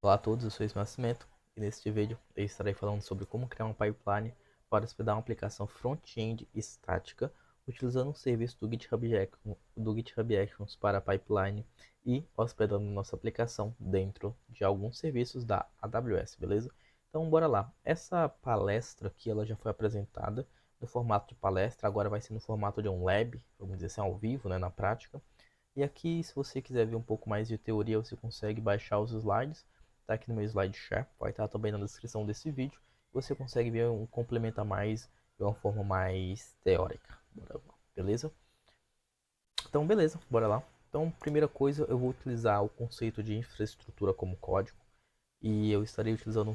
Olá a todos, eu sou Ismael Nascimento e neste vídeo eu estarei falando sobre como criar uma pipeline para hospedar uma aplicação front-end estática utilizando um serviço do GitHub Actions para a pipeline e hospedando nossa aplicação dentro de alguns serviços da AWS, beleza? Então bora lá. Essa palestra aqui ela já foi apresentada no formato de palestra, agora vai ser no formato de um lab, vamos dizer assim, ao vivo, né, na prática. E aqui, se você quiser ver um pouco mais de teoria, você consegue baixar os slides. Tá aqui no meu SlideShare, vai estar também na descrição desse vídeo. Você consegue ver um complemento a mais de uma forma mais teórica. Bora lá, beleza? Então, beleza, bora lá. Então, primeira coisa, eu vou utilizar o conceito de infraestrutura como código. E eu estarei utilizando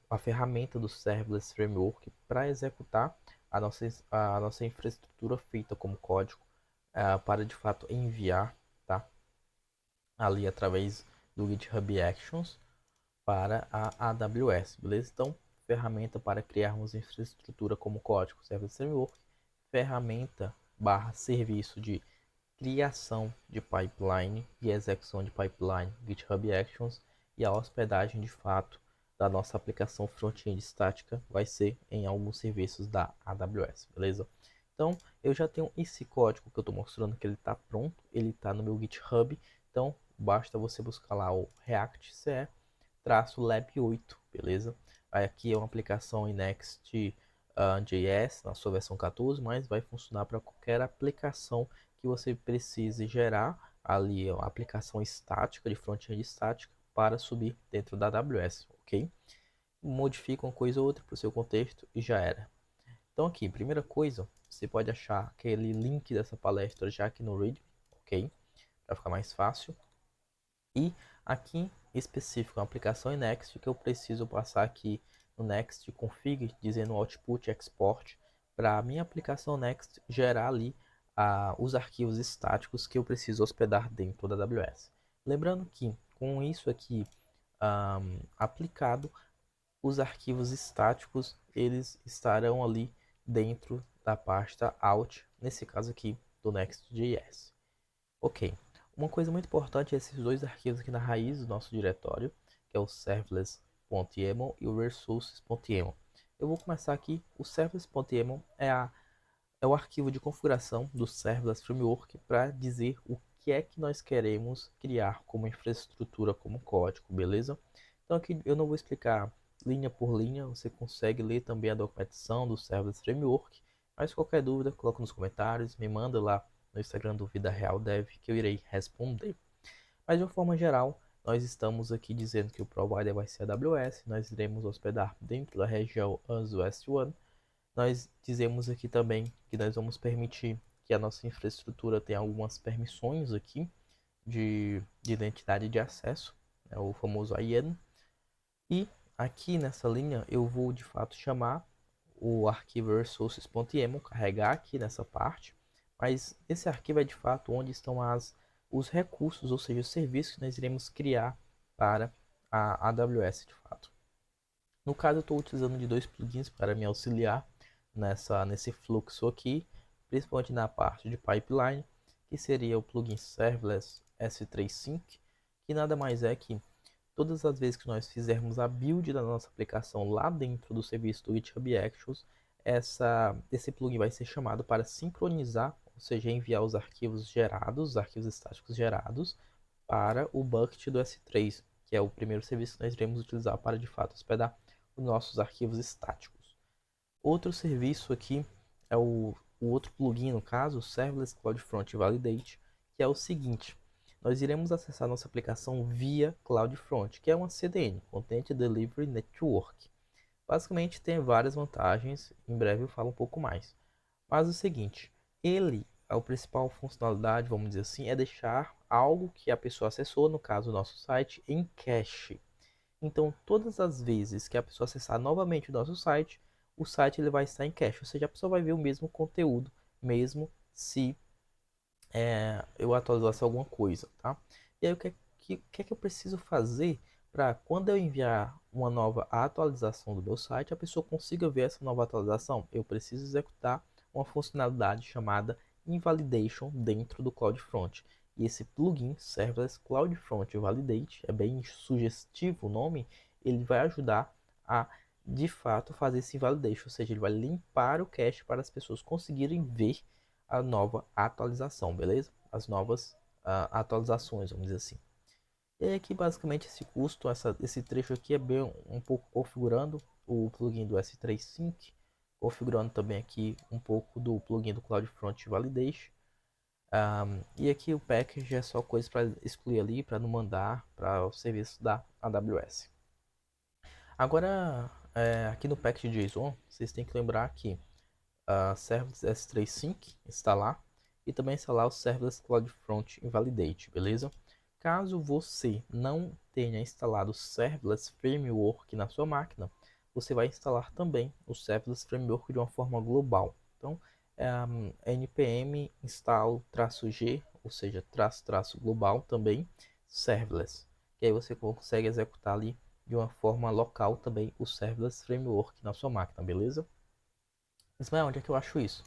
a ferramenta do Serverless Framework para executar a nossa infraestrutura feita como código para de fato enviar, tá? Ali através do GitHub Actions para a AWS, beleza? Então, ferramenta para criarmos infraestrutura como código, Serverless Framework, ferramenta barra serviço de criação de pipeline e execução de pipeline, GitHub Actions, e a hospedagem de fato da nossa aplicação front-end estática vai ser em alguns serviços da AWS, beleza? Então, eu já tenho esse código que eu estou mostrando que ele está pronto, ele está no meu GitHub, então basta você buscar lá o React CE lab 8, beleza? Aí aqui é uma aplicação em Next.js na sua versão 14, mas vai funcionar para qualquer aplicação que você precise gerar ali uma aplicação estática, de front-end estática, para subir dentro da AWS, ok? Modifica uma coisa ou outra para o seu contexto e já era. Então aqui, primeira coisa, você pode achar aquele link dessa palestra já aqui no Read, ok? Para ficar mais fácil. E aqui em específico, a aplicação em Next, que eu preciso passar aqui no Next config, dizendo output export, para a minha aplicação Next gerar ali os arquivos estáticos que eu preciso hospedar dentro da AWS. Lembrando que com isso aqui aplicado, os arquivos estáticos eles estarão ali dentro da pasta out, nesse caso aqui do Next.js. Ok, uma coisa muito importante é esses dois arquivos aqui na raiz do nosso diretório, que é o serverless.yaml e o resources.yaml. Eu vou começar aqui, o serverless.yaml é o arquivo de configuração do Serverless Framework para dizer o que é que nós queremos criar como infraestrutura, como código, beleza? Então aqui eu não vou explicar linha por linha, você consegue ler também a documentação do Serverless Framework, mas qualquer dúvida, coloca nos comentários, me manda lá no Instagram do Vida Real Dev que eu irei responder. Mas de uma forma geral, nós estamos aqui dizendo que o provider vai ser a AWS, nós iremos hospedar dentro da região ANS West One. Nós dizemos aqui também que nós vamos permitir que a nossa infraestrutura tenha algumas permissões aqui de identidade de acesso, né, o famoso IAM. E aqui nessa linha eu vou de fato chamar o arquivo resources.yaml, carregar aqui nessa parte, mas esse arquivo é de fato onde estão os recursos, ou seja, os serviços que nós iremos criar para a AWS de fato. No caso, eu estou utilizando de dois plugins para me auxiliar nesse fluxo aqui, principalmente na parte de pipeline, que seria o plugin Serverless S3 Sync, que nada mais é que todas as vezes que nós fizermos a build da nossa aplicação lá dentro do serviço do GitHub Actions, esse plugin vai ser chamado para sincronizar, ou seja, enviar os arquivos gerados, os arquivos estáticos gerados, para o bucket do S3, que é o primeiro serviço que nós iremos utilizar para de fato hospedar os nossos arquivos estáticos. Outro serviço aqui é o outro plugin, no caso, o Serverless CloudFront Validate, que é o seguinte: nós iremos acessar nossa aplicação via CloudFront, que é uma CDN, Content Delivery Network. Basicamente tem várias vantagens, em breve eu falo um pouco mais. Mas é o seguinte, a principal funcionalidade, vamos dizer assim, é deixar algo que a pessoa acessou, no caso o nosso site, em cache. Então, todas as vezes que a pessoa acessar novamente o site ele vai estar em cache, ou seja, a pessoa vai ver o mesmo conteúdo, mesmo se eu atualizasse alguma coisa, tá? E aí, o que é que eu preciso fazer para quando eu enviar uma nova atualização do meu site, a pessoa consiga ver essa nova atualização? Eu preciso executar uma funcionalidade chamada invalidation dentro do CloudFront. E esse plugin Serverless CloudFront Validate, é bem sugestivo o nome, ele vai ajudar a de fato fazer esse validation, ou seja, ele vai limpar o cache para as pessoas conseguirem ver a nova atualização, beleza? As novas atualizações, vamos dizer assim. E aí aqui basicamente esse custo, esse trecho aqui é bem um pouco configurando o plugin do S3 Sync, configurando também aqui um pouco do plugin do CloudFront Validation. E aqui o package é só coisa para excluir ali, para não mandar para o serviço da AWS. Agora, aqui no package JSON, vocês têm que lembrar que a Serverless S3 Sync instalar e também instalar o Serverless CloudFront Invalidate, beleza? Caso você não tenha instalado o Serverless Framework na sua máquina, você vai instalar também o Serverless Framework de uma forma global. Então, npm install -g, ou seja, traço global também, Serverless. Que aí você consegue executar ali de uma forma local também o Serverless Framework na sua máquina, beleza? Mas onde é que eu acho isso?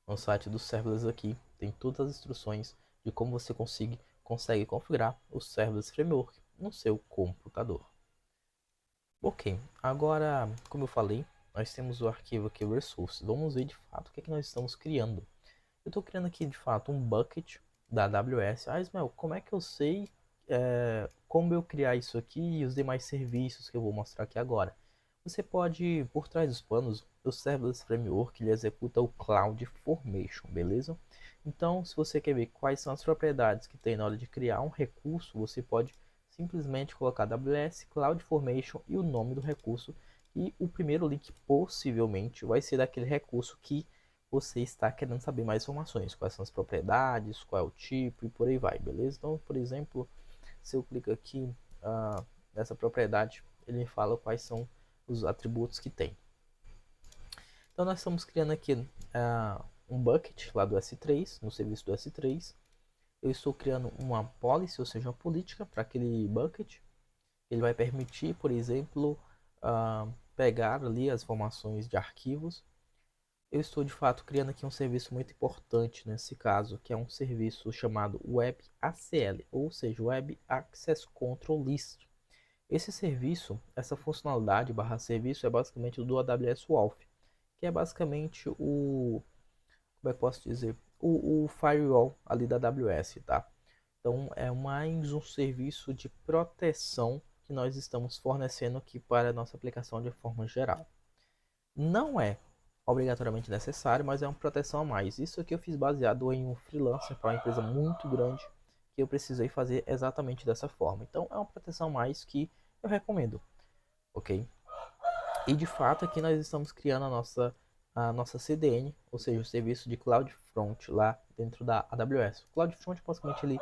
No site do Serverless aqui tem todas as instruções de como você consegue configurar o Serverless Framework no seu computador. Ok, agora, como eu falei, nós temos o arquivo aqui, o resource. Vamos ver de fato o que é que nós estamos criando. Eu estou criando aqui de fato um bucket da AWS. Ah, Ismael, como é que eu sei como eu criar isso aqui e os demais serviços que eu vou mostrar aqui agora? Você pode, por trás dos panos, o Serverless Framework ele executa o CloudFormation, beleza? Então, se você quer ver quais são as propriedades que tem na hora de criar um recurso, você pode simplesmente colocar AWS CloudFormation e o nome do recurso. E o primeiro link possivelmente vai ser daquele recurso que você está querendo saber mais informações, quais são as propriedades, qual é o tipo e por aí vai, beleza? Então, por exemplo, se eu clico aqui nessa propriedade, ele me fala quais são os atributos que tem. Então, nós estamos criando aqui um bucket lá do S3, no serviço do S3. Eu estou criando uma policy, ou seja, uma política para aquele bucket. Ele vai permitir, por exemplo, pegar ali as informações de arquivos. Eu estou de fato criando aqui um serviço muito importante nesse caso, que é um serviço chamado Web ACL, ou seja, Web Access Control List. Esse serviço, essa funcionalidade barra serviço é basicamente do AWS Wolf, que é basicamente como é que posso dizer, o firewall ali da AWS, tá? Então é mais um serviço de proteção que nós estamos fornecendo aqui para a nossa aplicação de forma geral. Não é obrigatoriamente necessário, mas é uma proteção a mais. Isso aqui eu fiz baseado em um freelancer para uma empresa muito grande que eu precisei fazer exatamente dessa forma. Então é uma proteção a mais que eu recomendo, ok? E de fato aqui nós estamos criando a nossa CDN, ou seja, o serviço de CloudFront lá dentro da AWS. O CloudFront basicamente ele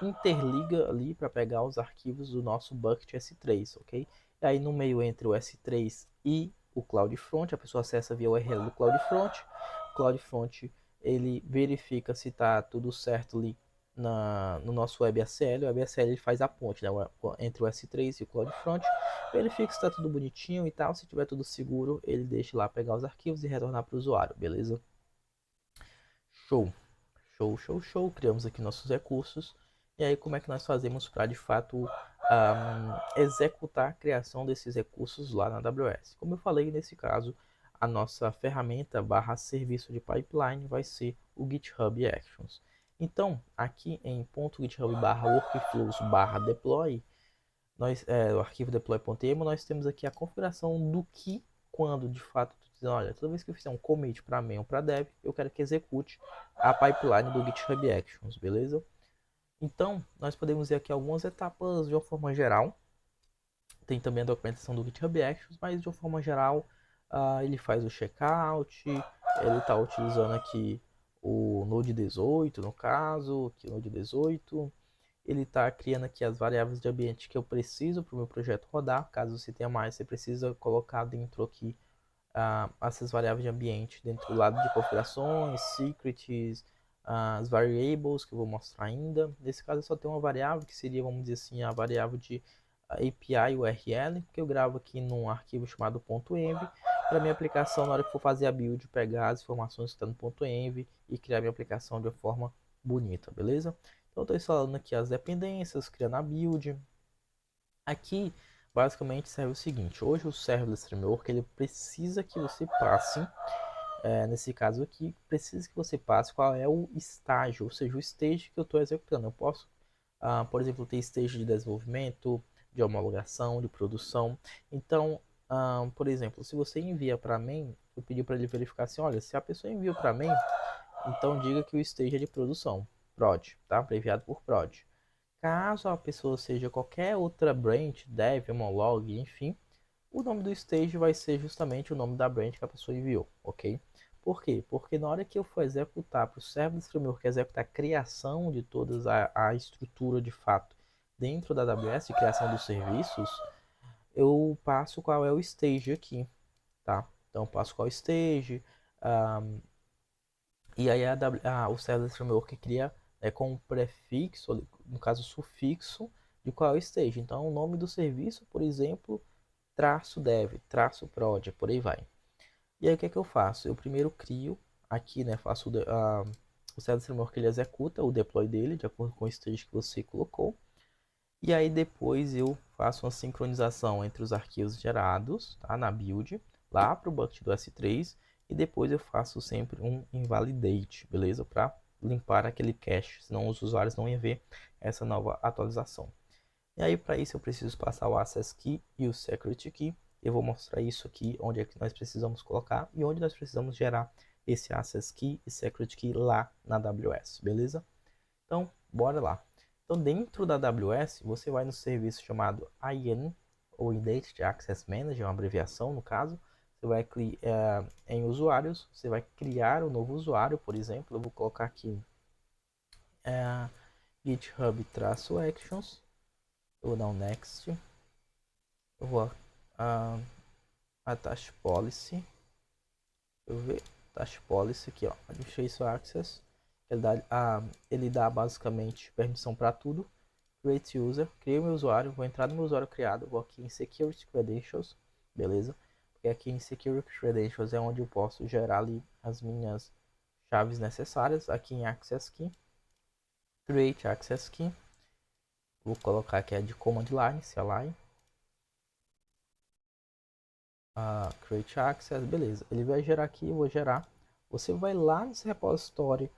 interliga ali para pegar os arquivos do nosso bucket S3, ok? E aí no meio entre o S3 e o CloudFront, a pessoa acessa via URL do CloudFront. O CloudFront ele verifica se está tudo certo ali no nosso WebACL. O WebACL ele faz a ponte, né, entre o S3 e o CloudFront. Verifica se está tudo bonitinho e tal. Se tiver tudo seguro, ele deixa lá pegar os arquivos e retornar para o usuário, beleza? Show, show, show, show. Criamos aqui nossos recursos. E aí, como é que nós fazemos para de fato executar a criação desses recursos lá na AWS? Como eu falei, nesse caso, a nossa ferramenta barra serviço de pipeline vai ser o GitHub Actions. Então, aqui em .github barra workflows barra deploy, o arquivo deploy.emo, nós temos aqui a configuração do que, quando de fato, dizendo, olha, toda vez que eu fizer um commit para main ou para dev, eu quero que execute a pipeline do GitHub Actions, beleza? Então, nós podemos ver aqui algumas etapas de uma forma geral. Tem também a documentação do GitHub Actions, mas de uma forma geral, ele faz o checkout, ele está utilizando aqui o Node 18, no caso, aqui o Node 18. Ele está criando aqui as variáveis de ambiente que eu preciso para o meu projeto rodar. Caso você tenha mais, você precisa colocar dentro aqui essas variáveis de ambiente dentro do lado de configurações, secrets, as variables que eu vou mostrar ainda. Nesse caso eu só tenho uma variável que seria, vamos dizer assim, a variável de API URL, que eu gravo aqui num arquivo chamado .env, para minha aplicação na hora que for fazer a build, pegar as informações que estão no .env e criar minha aplicação de uma forma bonita, beleza? Então, eu estou instalando aqui as dependências, criando a build. Aqui, basicamente, serve o seguinte. Hoje, o Serverless Framework, ele precisa que você passe, nesse caso aqui, precisa que você passe qual é o estágio, ou seja, o stage que eu estou executando. Eu posso, por exemplo, ter stage de desenvolvimento, de homologação, de produção. Então, por exemplo, se você envia para mim, eu pedi para ele verificar assim, olha, se a pessoa enviou para mim, então diga que o stage é de produção, prod, tá? Abreviado por prod. Caso a pessoa seja qualquer outra branch, dev, homolog, enfim, o nome do stage vai ser justamente o nome da branch que a pessoa enviou, ok? Por quê? Porque na hora que eu for executar para o Serverless Framework executar a criação de toda a estrutura de fato dentro da AWS, de criação dos serviços, eu passo qual é o stage aqui, tá? Então, eu passo qual stage, um, e aí o Serverless Framework cria com um prefixo, no caso sufixo, de qual é o stage. Então, o nome do serviço, por exemplo, traço dev, traço prod, por aí vai. E aí, o que é que eu faço? Eu primeiro crio aqui, né, faço o Serverless Framework, ele executa o deploy dele, de acordo com o stage que você colocou. E aí, depois eu faço uma sincronização entre os arquivos gerados, tá, na build, lá para o bucket do S3, e depois eu faço sempre um invalidate, beleza? Para limpar aquele cache, senão os usuários não iam ver essa nova atualização. E aí, para isso, eu preciso passar o Access Key e o Secret Key. Eu vou mostrar isso aqui, onde é que nós precisamos colocar e onde nós precisamos gerar esse Access Key e Secret Key lá na AWS, beleza? Então, bora lá. Então, dentro da AWS, você vai no serviço chamado IAM, ou Identity Access Manager, uma abreviação no caso. Você vai em usuários, você vai criar um novo usuário, por exemplo. Eu vou colocar aqui GitHub-Actions. Eu vou dar um Next. Eu vou attach policy. Deixa eu ver. Attach policy aqui, ó. Administration Access. Ele dá basicamente permissão para tudo. Create User, criei o meu usuário, vou entrar no meu usuário criado, vou aqui em Security Credentials, beleza? Porque aqui em Security Credentials é onde eu posso gerar ali as minhas chaves necessárias. Aqui em Access Key, Create Access Key, vou colocar aqui a de Command Line, CLI, Create Access, beleza? Ele vai gerar aqui, eu vou gerar. Você vai lá nesse repositório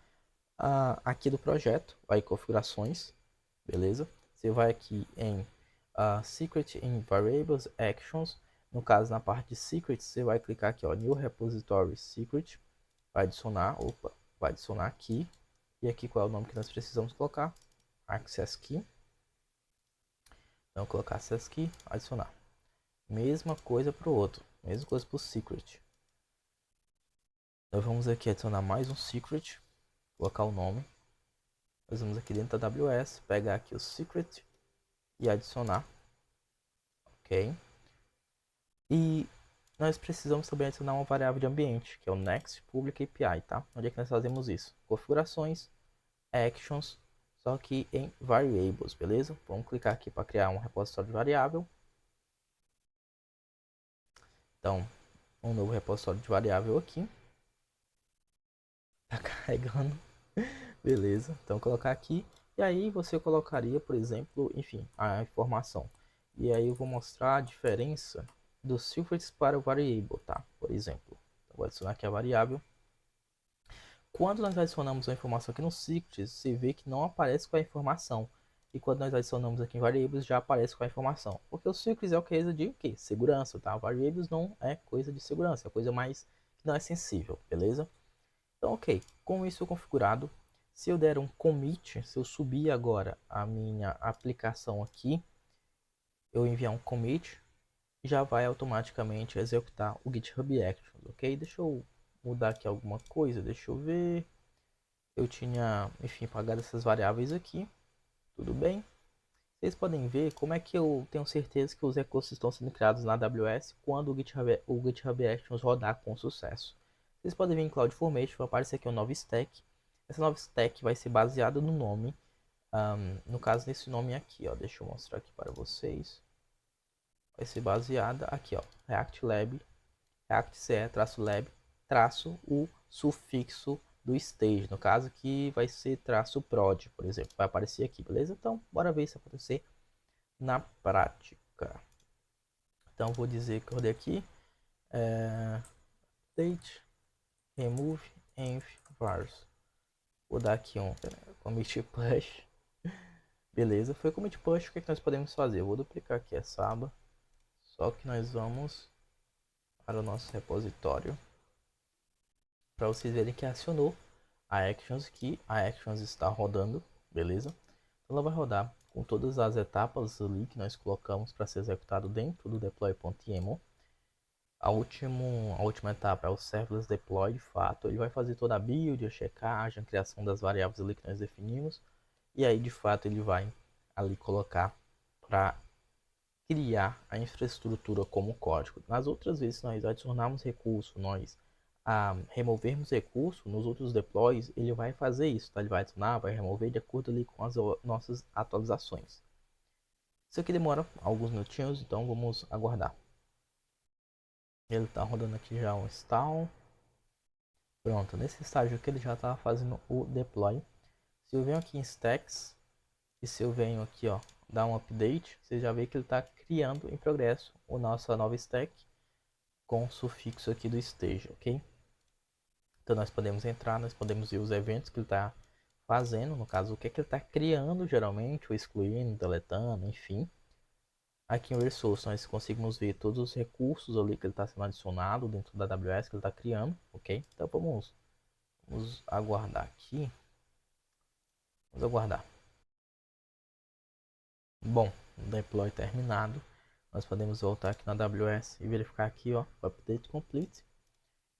aqui do projeto, vai em configurações, beleza? Você vai aqui em Secret in Variables Actions. No caso, na parte de Secrets, você vai clicar aqui, ó, New Repository Secret. Vai adicionar, vai adicionar aqui. E aqui qual é o nome que nós precisamos colocar? Access Key. Então, colocar Access Key, adicionar. Mesma coisa para o outro, mesma coisa para o Secret. Então, vamos aqui adicionar mais um Secret, colocar o nome. Nós vamos aqui dentro da AWS, pegar aqui o Secret e adicionar. Ok? E nós precisamos também adicionar uma variável de ambiente, que é o Next Public API, tá? Onde é que nós fazemos isso? Configurações, Actions, só que em Variables, beleza? Vamos clicar aqui para criar um repositório de variável. Então, um novo repositório de variável aqui. Tá carregando. Beleza. Então, colocar aqui. E aí você colocaria, por exemplo, enfim, a informação. E aí eu vou mostrar a diferença dos secrets para o variable, tá? Por exemplo, eu vou adicionar aqui a variável. Quando nós adicionamos a informação aqui no secrets, você vê que não aparece com a informação. E quando nós adicionamos aqui em variables, já aparece com a informação. Porque o secrets é o coisa de quê? Segurança, tá? Variables não é coisa de segurança, é coisa mais que não é sensível, beleza? Então, ok. Com isso configurado, se eu der um commit, se eu subir agora a minha aplicação aqui, eu enviar um commit, já vai automaticamente executar o GitHub Actions, ok? Deixa eu mudar aqui alguma coisa, deixa eu ver. Eu tinha, enfim, pagado essas variáveis aqui, tudo bem. Vocês podem ver como é que eu tenho certeza que os recursos estão sendo criados na AWS quando o GitHub Actions rodar com sucesso. Vocês podem ver em CloudFormation, vai aparecer aqui um novo stack. Essa nova stack vai ser baseada no nome, no caso nesse nome aqui, ó, deixa eu mostrar aqui para vocês. Vai ser baseada aqui, ó, React Lab, React CE-Lab, traço o sufixo do stage, no caso que vai ser traço prod, por exemplo, vai aparecer aqui, beleza? Então, bora ver isso acontecer na prática. Então, vou dizer que eu rodei aqui, update, remove, env, vars. Vou dar aqui um commit push, beleza? Foi commit push, o que, é que nós podemos fazer? Eu vou duplicar aqui essa aba, só que nós vamos para o nosso repositório, para vocês verem que acionou a Actions, que a Actions está rodando, beleza? Então ela vai rodar com todas as etapas ali que nós colocamos para ser executado dentro do deploy.yaml. A última etapa é o serverless deploy, de fato. Ele vai fazer toda a build, a checagem, a criação das variáveis ali que nós definimos. E aí, de fato, ele vai ali colocar para criar a infraestrutura como código. Nas outras vezes, nós adicionarmos recurso, nós removermos recurso nos outros deploys, ele vai fazer isso, tá? Ele vai adicionar, vai remover de acordo ali com as nossas atualizações. Isso aqui demora alguns minutinhos, então vamos aguardar. Ele está rodando aqui já um install. Pronto, nesse estágio aqui ele já está fazendo o deploy. Se eu venho aqui em stacks e se eu venho aqui, ó, dar um update, você já vê que ele está criando em progresso o nossa nova stack com o sufixo aqui do stage, ok? Então nós podemos entrar, nós podemos ver os eventos que ele está fazendo, no caso o que é que ele está criando geralmente, ou excluindo, deletando, enfim. Aqui em Resource nós conseguimos ver todos os recursos ali que ele está sendo adicionado dentro da AWS que ele está criando, ok? Então vamos aguardar aqui. Vamos aguardar. Bom, deploy terminado. Nós podemos voltar aqui na AWS e verificar aqui, ó, o update complete.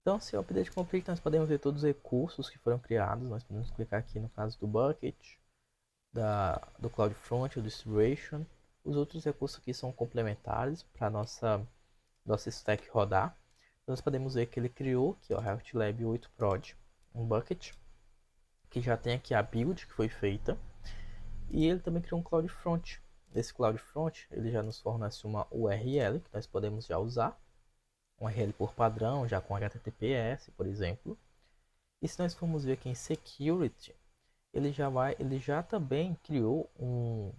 Então, se o update complete, nós podemos ver todos os recursos que foram criados. Nós podemos clicar aqui no caso do bucket, do CloudFront, do Distribution. Os outros recursos aqui são complementares para nossa stack rodar. Então, nós podemos ver que ele criou aqui, ó, ReactLab 8 Prod, um bucket, que já tem aqui a build que foi feita. E ele também criou um CloudFront. Esse CloudFront, ele já nos fornece uma URL que nós podemos já usar. Um URL por padrão, já com HTTPS, por exemplo. E se nós formos ver aqui em Security, ele já também criou um...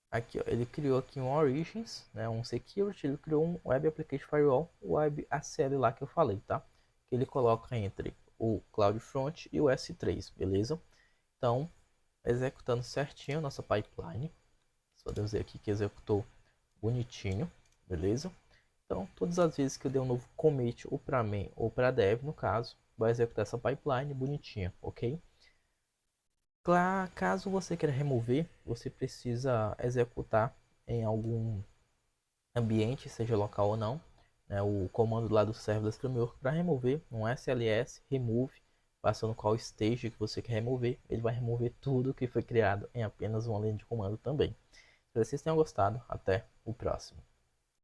Aqui, ó, ele criou aqui um Origins, né, um Security, ele criou um Web Application Firewall, o Web ACL lá que eu falei, tá? Que ele coloca entre o CloudFront e o S3, beleza? Então, executando certinho a nossa pipeline. Podemos ver aqui que executou bonitinho, beleza? Então, todas as vezes que eu der um novo commit ou para main ou para dev, no caso, vai executar essa pipeline bonitinha, ok? Claro, caso você queira remover, você precisa executar em algum ambiente, seja local ou não, né, o comando lá do serverless framework para remover um SLS remove, passando qual stage que você quer remover, ele vai remover tudo que foi criado em apenas uma linha de comando também. Espero que vocês tenham gostado. Até o próximo.